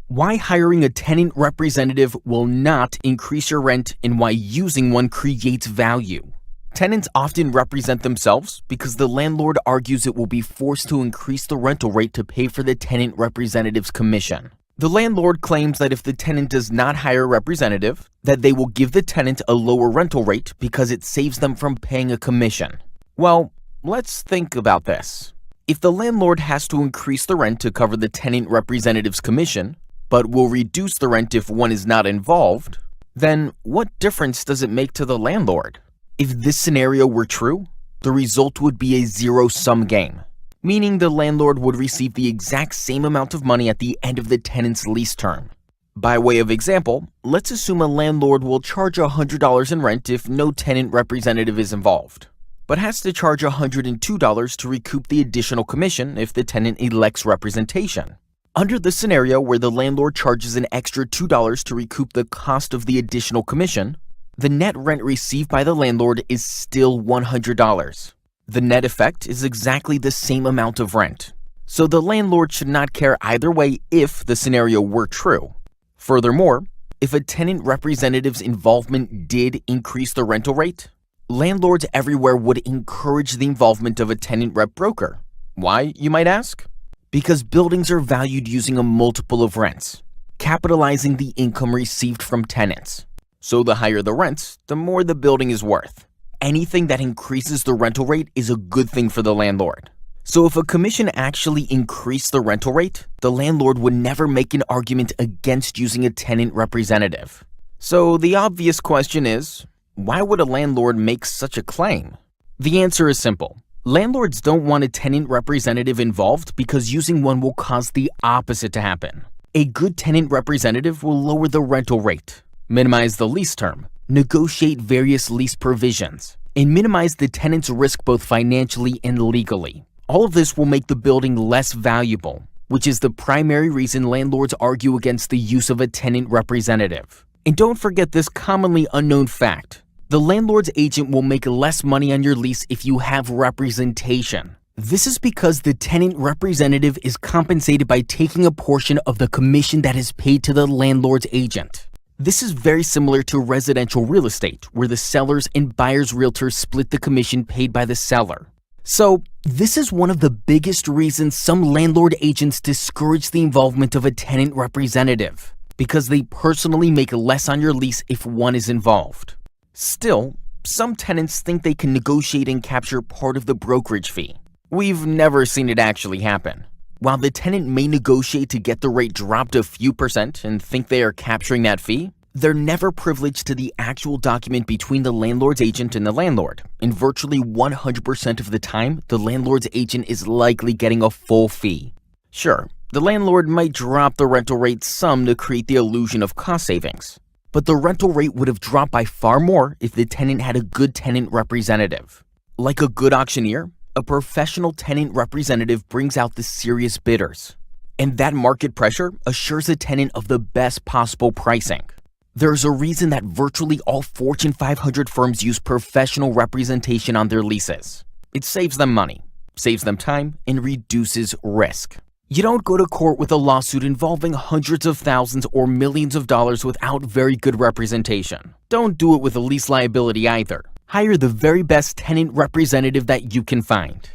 Why hiring a tenant representative will not increase your rent and why using one creates value. Tenants often represent themselves because the landlord argues it will be forced to increase the rental rate to pay for the tenant representative's commission. The landlord claims that if the tenant does not hire a representative, that they will give the tenant a lower rental rate because it saves them from paying a commission. Well, let's think about this. If the landlord has to increase the rent to cover the tenant representative's commission, but will reduce the rent if one is not involved, then what difference does it make to the landlord? If this scenario were true, the result would be a zero-sum game, meaning the landlord would receive the exact same amount of money at the end of the tenant's lease term. By way of example, let's assume a landlord will charge $100 in rent if no tenant representative is involved, but has to charge $102 to recoup the additional commission if the tenant elects representation. Under the scenario where the landlord charges an extra $2 to recoup the cost of the additional commission, the net rent received by the landlord is still $100. The net effect is exactly the same amount of rent, so the landlord should not care either way if the scenario were true. Furthermore, if a tenant representative's involvement did increase the rental rate, landlords everywhere would encourage the involvement of a tenant rep broker. Why, you might ask? Because buildings are valued using a multiple of rents, capitalizing the income received from tenants. So the higher the rents, the more the building is worth. Anything that increases the rental rate is a good thing for the landlord. So if a commission actually increased the rental rate, the landlord would never make an argument against using a tenant representative. So the obvious question is, why would a landlord make such a claim? The answer is simple. Landlords don't want a tenant representative involved because using one will cause the opposite to happen. A good tenant representative will lower the rental rate, minimize the lease term, negotiate various lease provisions, and minimize the tenant's risk both financially and legally. All of this will make the building less valuable, which is the primary reason landlords argue against the use of a tenant representative. And don't forget this commonly unknown fact. The landlord's agent will make less money on your lease if you have representation. This is because the tenant representative is compensated by taking a portion of the commission that is paid to the landlord's agent. This is very similar to residential real estate, where the sellers and buyer's realtors split the commission paid by the seller. So, this is one of the biggest reasons some landlord agents discourage the involvement of a tenant representative, because they personally make less on your lease if one is involved. Still, some tenants think they can negotiate and capture part of the brokerage fee. We've never seen it actually happen. While the tenant may negotiate to get the rate dropped a few percent and think they are capturing that fee, they're never privileged to the actual document between the landlord's agent and the landlord. And virtually 100% of the time, the landlord's agent is likely getting a full fee. Sure, the landlord might drop the rental rate some to create the illusion of cost savings, but the rental rate would have dropped by far more if the tenant had a good tenant representative. Like a good auctioneer, a professional tenant representative brings out the serious bidders, and that market pressure assures a tenant of the best possible pricing. There's a reason that virtually all Fortune 500 firms use professional representation on their leases. It saves them money, saves them time, and reduces risk. You don't go to court with a lawsuit involving hundreds of thousands or millions of dollars without very good representation. Don't do it with a lease liability either. Hire the very best tenant representative that you can find.